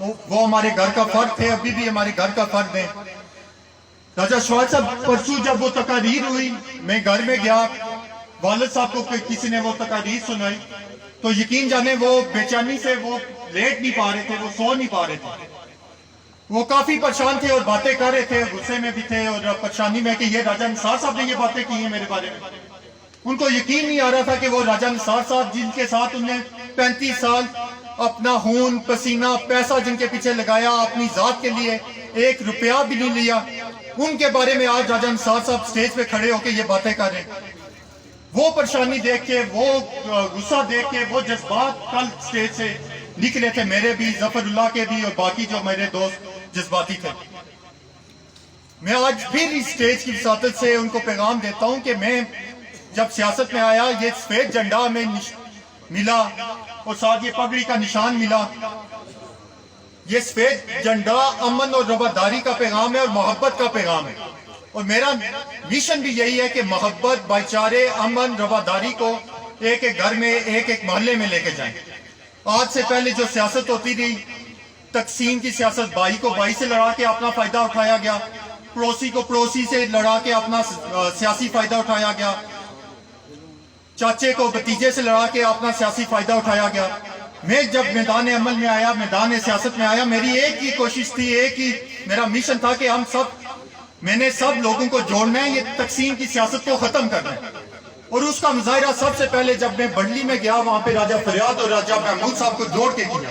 وہ ہمارے گھر کا فرد تھے, ابھی بھی ہمارے گھر کا فرد ہیں. راجہ شواد صاحب پرسوں جب وہ تقاریر ہوئی, میں گھر میں گیا, والد صاحب کو کسی نے وہ تقاریر سنائی, تو یقین جانے وہ بے چینی سے وہ لیٹ نہیں پا رہے تھے, وہ سو نہیں پا رہے تھے. وہ کافی پریشان تھے اور باتیں کر رہے تھے, غصے میں بھی تھے اور پریشانی میں کہ یہ راجہ نثار صاحب نے یہ باتیں کی ہیں میرے بارے میں. ان کو یقین نہیں آ رہا تھا کہ وہ راجہ نثار صاحب جن کے ساتھ انہوں نے 35 سال اپنا خون پسینہ پیسہ جن کے پیچھے لگایا, اپنی ذات کے لیے 1 روپیہ بھی نہیں لیا, ان کے بارے میں آج راجہ نثار صاحب سٹیج پہ کھڑے ہو کے یہ باتیں کر رہے ہیں. وہ پریشانی دیکھ کے, وہ غصہ دیکھ کے, وہ جذبات کل سٹیج سے نکلے تھے, میرے بھی, ظفر اللہ کے بھی, اور باقی جو میرے دوست جذباتی تھے. میں آج پھر اس سٹیج کی وساطت سے ان کو پیغام دیتا ہوں کہ میں جب سیاست میں آیا, یہ سفید جھنڈا میں ملا اور ساتھ یہ پگڑی کا نشان ملا. یہ سفید جھنڈا امن اور رواداری کا پیغام ہے اور محبت کا پیغام ہے, اور میرا مشن بھی یہی ہے کہ محبت, بھائی چارے, امن, رواداری کو ایک ایک گھر میں, ایک ایک محلے میں لے کے جائیں. آج سے پہلے جو سیاست ہوتی رہی, تقسیم کی سیاست, بھائی کو بھائی سے لڑا کے اپنا فائدہ اٹھایا گیا, پڑوسی کو پڑوسی سے لڑا کے اپنا سیاسی فائدہ اٹھایا گیا, چاچے کو بھتیجے سے لڑا کے اپنا سیاسی فائدہ اٹھایا گیا. میں جب میدان عمل میں آیا, میدان سیاست میں آیا, میری ایک ہی کوشش تھی, ایک ہی میرا مشن تھا کہ میں نے سب لوگوں کو جوڑنا ہے, یہ تقسیم کی سیاست کو ختم کرنا ہے. اور اس کا مظاہرہ سب سے پہلے جب میں بنڈلی میں گیا, وہاں پہ راجہ فریاد اور راجہ محمود صاحب کو جوڑ کے کیا.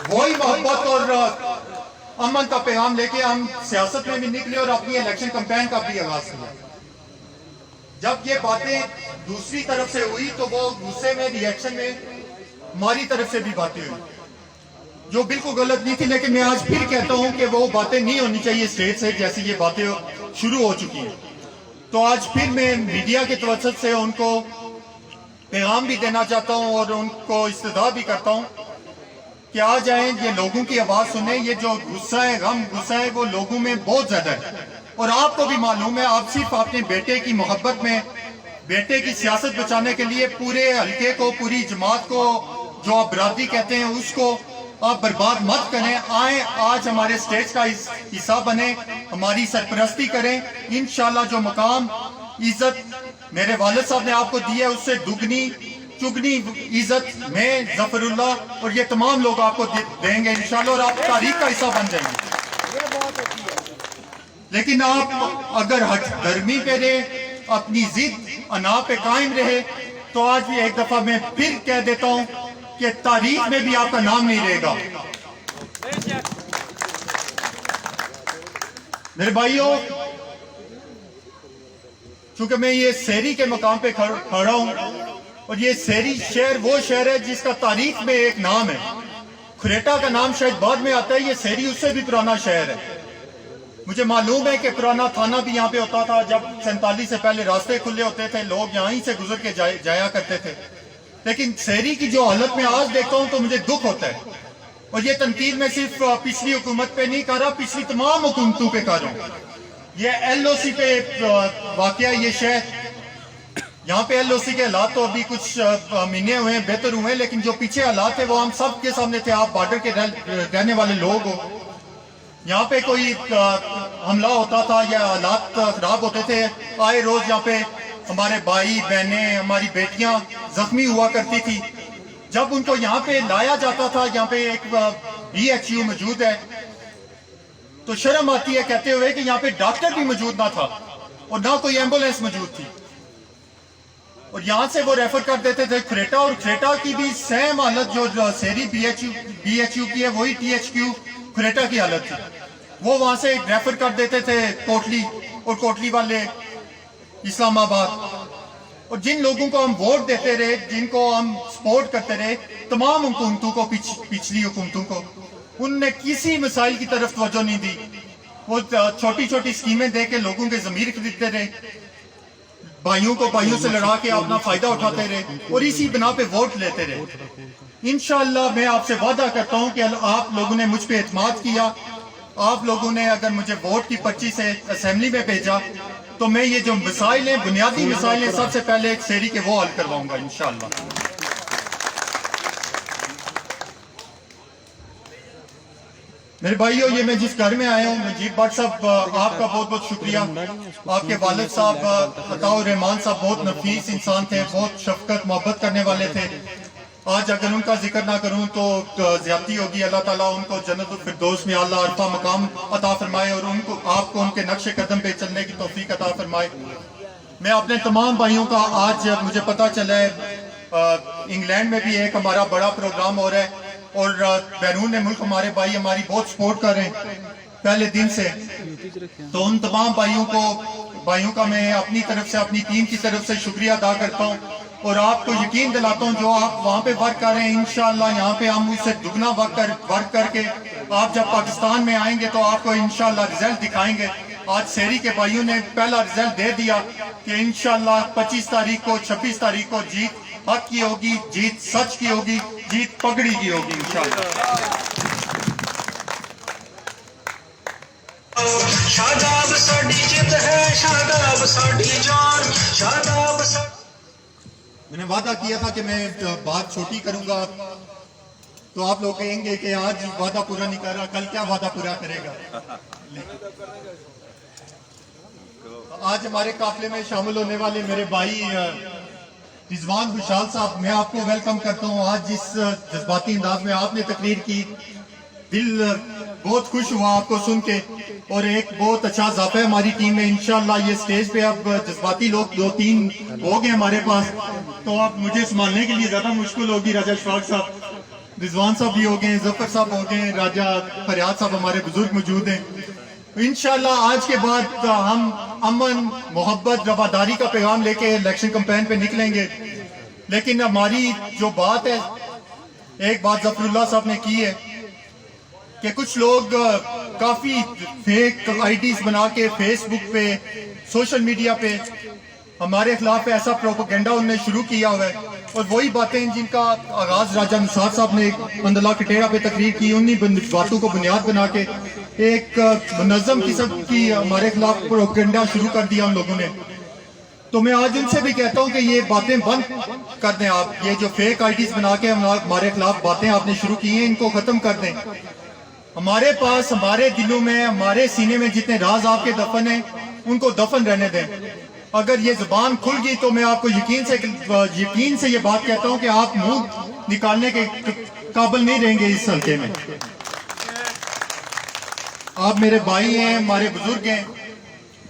وہی محبت اور امن کا پیغام لے کے ہم سیاست میں بھی نکلے اور اپنی الیکشن کمپین کا بھی آغاز کیا. جب یہ باتیں دوسری طرف سے ہوئی تو وہ غصے میں, ریئیکشن میں ہماری طرف سے بھی باتیں ہوئی جو بالکل غلط نہیں تھی, لیکن میں آج پھر کہتا ہوں کہ وہ باتیں نہیں ہونی چاہیے اسٹیج سے, جیسی یہ باتیں شروع ہو چکی ہیں. تو آج پھر میں میڈیا کے توسط سے ان کو پیغام بھی دینا چاہتا ہوں اور ان کو استدعا بھی کرتا ہوں کہ آ جائیں, یہ لوگوں کی آواز سنیں. یہ جو غصہ ہے, غم غصہ ہے, وہ لوگوں میں بہت زیادہ ہے, اور آپ کو بھی معلوم ہے. آپ صرف اپنے بیٹے کی محبت میں, بیٹے کی سیاست بچانے کے لیے پورے حلقے کو, پوری جماعت کو, جو آپ برادری کہتے ہیں, اس کو آپ برباد مت کریں. آئیں, آج ہمارے سٹیج کا حصہ بنیں, ہماری سرپرستی کریں. انشاءاللہ جو مقام, عزت میرے والد صاحب نے آپ کو دی ہے, اس سے دگنی چگنی عزت میں, ظفر اللہ اور یہ تمام لوگ آپ کو دیں گے انشاءاللہ, اور آپ تاریخ کا حصہ بن جائیں گے. لیکن آپ اگر ہٹ درمی پہ رہے, اپنی ضد انا پہ قائم رہے, تو آج بھی ایک دفعہ میں پھر کہہ دیتا ہوں کہ تاریخ میں بھی آپ کا نام نہیں رہے گا. میرے بھائیوں, چونکہ میں یہ سیری کے مقام پہ کھڑا ہوں, اور یہ سیری شہر وہ شہر ہے جس کا تاریخ میں ایک نام ہے. کھریٹا کا نام شاید بعد میں آتا ہے, یہ سیری اس سے بھی پرانا شہر ہے. مجھے معلوم ہے کہ پرانا تھانہ بھی یہاں پہ ہوتا تھا, جب 47 سے پہلے راستے کھلے ہوتے تھے, لوگ یہاں ہی سے گزر کے جایا کرتے تھے. لیکن سیری کی جو حالت میں آج دیکھتا ہوں تو مجھے دکھ ہوتا ہے, اور یہ تنقید میں صرف پچھلی حکومت پہ نہیں کر رہا, پچھلی تمام حکومتوں پہ کر رہا ہوں. یہ ایل او سی پہ واقعہ یہ شہر, یہاں پہ ایل او سی کے حالات تو ابھی کچھ مہینے ہوئے ہیں, بہتر ہوئے ہیں, لیکن جو پیچھے حالات تھے وہ ہم سب کے سامنے تھے. آپ بارڈر کے رہنے والے لوگ ہو, یہاں پہ کوئی حملہ ہوتا تھا یا حالات خراب ہوتے تھے, آئے روز یہاں پہ ہمارے بھائی بہنیں, ہماری بیٹیاں زخمی ہوا کرتی تھی. جب ان کو یہاں پہ لایا جاتا تھا, یہاں پہ ایک BHU موجود ہے, تو شرم آتی ہے کہتے ہوئے کہ یہاں پہ ڈاکٹر بھی موجود نہ تھا اور نہ کوئی ایمبولینس موجود تھی, اور یہاں سے وہ ریفر کر دیتے تھے کھریٹا, اور کھریٹا کی بھی سیم حالت جو سیری BHU کی ہے, وہی THQ کھریٹا کی حالت تھی. وہ وہاں سے ریفر کر دیتے تھے کوٹلی, اور کوٹلی والے اسلام آباد. اور جن لوگوں کو ہم ووٹ دیتے رہے, جن کو ہم سپورٹ کرتے رہے, تمام حکومتوں کو, پچھلی حکومتوں کو, ان نے کسی مسائل کی طرف توجہ نہیں دی. وہ چھوٹی چھوٹی اسکیمیں دے کے لوگوں کے ضمیر خریدتے رہے, بھائیوں کو بھائیوں سے لڑا کے اپنا فائدہ اٹھاتے رہے, اور اسی بنا پہ ووٹ لیتے رہے. انشاءاللہ میں آپ سے وعدہ کرتا ہوں کہ آپ لوگوں نے مجھ پہ اعتماد کیا, آپ لوگوں نے اگر مجھے ووٹ کی پرچی سے اسمبلی میں بھیجا, تو میں یہ جو مسائل ہیں, بنیادی مسائل ہیں, سب سے پہلے ایک سیری کے وہ حل کرواؤں گا انشاءاللہ. میرے بھائیو یہ میں جس گھر میں آیا ہوں مجید بٹ صاحب آپ کا بہت بہت شکریہ. آپ کے والد صاحب عطاء الرحمان صاحب بہت نفیس انسان تھے, بہت شفقت محبت کرنے والے تھے. آج اگر ان کا ذکر نہ کروں تو زیادتی ہوگی. اللہ تعالیٰ ان کو جنت الفردوس میں اعلیٰ عرفہ مقام عطا فرمائے اور ان کو آپ کو ان کے نقش قدم پہ چلنے کی توفیق عطا فرمائے. میں اپنے تمام بھائیوں کا آج مجھے پتہ چلا ہے انگلینڈ میں بھی ایک ہمارا بڑا پروگرام ہو رہا ہے اور بیرون ملک ہمارے بھائی ہماری بہت سپورٹ کر رہے ہیں پہلے دن سے. تو ان تمام بھائیوں کا میں اپنی طرف سے اپنی ٹیم کی طرف سے شکریہ ادا کرتا ہوں اور آپ کو یقین دلاتا ہوں جو آپ وہاں پہ ورک کر رہے ہیں انشاءاللہ یہاں پہ ہم اس سے دگنا ورک کر کے آپ جب پاکستان میں آئیں گے تو آپ کو انشاءاللہ رزلٹ دکھائیں گے. آج سیری کے بھائیوں نے پہلا رزلٹ دے دیا کہ انشاءاللہ 25 تاریخ کو 26 تاریخ کو جیت حق کی ہوگی, جیت سچ کی ہوگی, جیت پگڑی کی ہوگی انشاءاللہ. شاداب ساڈی جیت ہے, شاداب ساڈی جان, شاداب. میں نے وعدہ کیا تھا کہ میں بات چھوٹی کروں گا تو آپ لوگ کہیں گے کہ آج وعدہ پورا نہیں کر رہا, کل کیا وعدہ پورا کرے گا. آج ہمارے قافلے میں شامل ہونے والے میرے بھائی رضوان خوشحال صاحب, میں آپ کو ویلکم کرتا ہوں. آج جس جذباتی انداز میں آپ نے تقریر کی دل بہت خوش ہوا آپ کو سن کے, اور ایک بہت اچھا اضافہ ہے ہماری ٹیم میں. انشاءاللہ یہ سٹیج پہ اب جذباتی لوگ 2-3 ہو گئے ہمارے پاس, تو اب مجھے سنبھالنے کے لیے زیادہ مشکل ہوگی. راجہ اشفاق صاحب, رضوان صاحب بھی ہو گئے, ظفر صاحب ہو گئے, راجہ فریاد صاحب ہمارے بزرگ موجود ہیں. انشاءاللہ آج کے بعد ہم امن محبت رواداری کا پیغام لے کے الیکشن کمپین پہ نکلیں گے. لیکن ہماری جو بات ہے, ایک بات ظفر اللہ صاحب نے کی ہے کہ کچھ لوگ کافی فیک آئی ڈیز بنا کے فیس بک پہ سوشل میڈیا پہ ہمارے خلاف ایسا پروپیگنڈا انہوں نے شروع کیا ہوا ہے, اور وہی باتیں جن کا آغاز راجہ نثار صاحب نے اندلہ کٹیرا پہ تقریر کی, انہی باتوں کو بنیاد بنا کے ایک منظم قسم کی ہمارے خلاف پروپیگنڈا شروع کر دیا ان لوگوں نے. تو میں آج ان سے بھی کہتا ہوں کہ یہ باتیں بند کر دیں آپ, یہ جو فیک آئی ڈیز بنا کے ہمارے خلاف باتیں آپ نے شروع کی ہیں ان کو ختم کر دیں. ہمارے پاس ہمارے دلوں میں ہمارے سینے میں جتنے راز آپ کے دفن ہیں ان کو دفن رہنے دیں. اگر یہ زبان کھل گئی تو میں آپ کو یقین سے یہ بات کہتا ہوں کہ آپ منہ نکالنے کے قابل نہیں رہیں گے اس حلقے میں. آپ میرے بھائی ہیں, ہمارے بزرگ ہیں,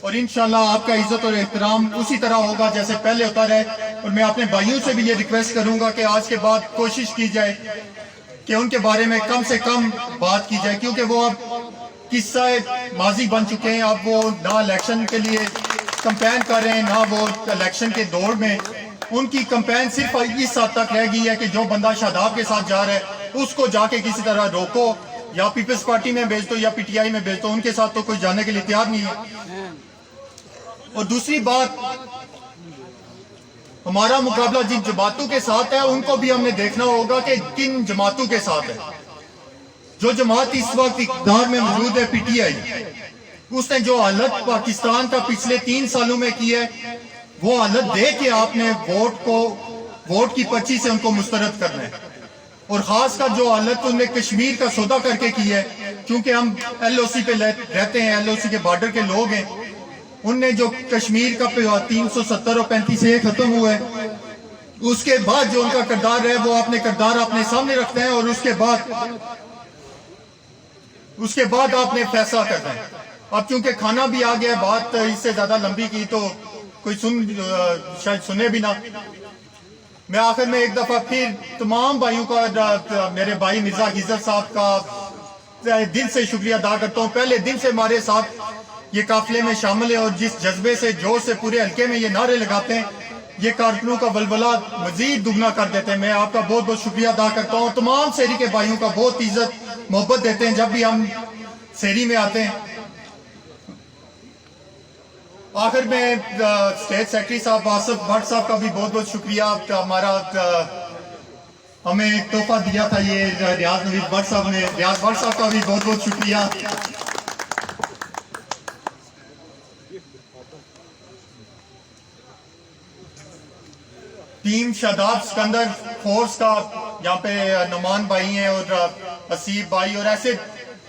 اور انشاءاللہ آپ کا عزت اور احترام اسی طرح ہوگا جیسے پہلے ہوتا رہے. اور میں اپنے بھائیوں سے بھی یہ ریکویسٹ کروں گا کہ آج کے بعد کوشش کی جائے کہ ان کے بارے میں کم سے کم بات کی جائے, کیونکہ وہ اب قصہ ماضی بن چکے ہیں. اب وہ نہ الیکشن کے لیے کمپین کر رہے ہیں نہ وہ الیکشن کے دور میں. ان کی کمپین صرف اس حد تک رہ گئی ہے کہ جو بندہ شاداب کے ساتھ جا رہا ہے اس کو جا کے کسی طرح روکو, یا پیپلز پارٹی میں بھیج دو یا پی ٹی آئی میں بھیج دو, ان کے ساتھ تو کوئی جانے کے لیے تیار نہیں ہے. اور دوسری بات, ہمارا مقابلہ جن جماعتوں کے ساتھ ہے ان کو بھی ہم نے دیکھنا ہوگا کہ کن جماعتوں کے ساتھ ہے. جو جماعت اس وقت اقتدار میں موجود ہے پی ٹی آئی, اس نے جو حالت پاکستان کا پچھلے 3 سالوں میں کی ہے وہ حالت دے کے آپ نے ووٹ کی پرچی سے ان کو مسترد کرنا ہے. اور خاص کر جو حالت انہوں نے کشمیر کا سودا کر کے کی ہے, کیونکہ ہم ایل او سی پہ رہتے ہیں, ایل او سی کے بارڈر کے لوگ ہیں, ان نے جو کشمیر کا 370 اور 35 سے ختم ہوا ہے, اس کے بعد جو ان کا کردار ہے وہ اپنے کردار اپنے سامنے رکھتے ہیں, اور اس کے بعد آپ نے فیصلہ کرنا ہے. اب چونکہ کھانا بھی آ گیا, بات اس سے زیادہ لمبی کی تو کوئی شاید سنے بھی نہ. میں آخر میں ایک دفعہ پھر تمام بھائیوں کا, میرے بھائی مرزا غیظت صاحب کا دل سے شکریہ ادا کرتا ہوں. پہلے دن سے ہمارے ساتھ یہ قافلے میں شامل ہیں اور جس جذبے سے جوش سے پورے حلقے میں یہ نعرے لگاتے ہیں, یہ کارکنوں کا ولولہ مزید دگنا کر دیتے ہیں. میں آپ کا بہت بہت شکریہ ادا کرتا ہوں. تمام سیری کے بھائیوں کا بہت عزت محبت دیتے ہیں جب بھی ہم سیری میں آتے ہیں. آخر میں اسٹیٹ سیکرٹری صاحب آصف بھٹ صاحب کا بھی بہت بہت شکریہ. ہمارا ہمیں تحفہ دیا تھا یہ ریاض نوید بھٹ صاحب نے, ریاض بھٹ صاحب کا بھی بہت بہت شکریہ. ٹیم شاداب سکندر فورس کا یہاں پہ نعمان بھائی ہیں اور اسیب بھائی اور ایسے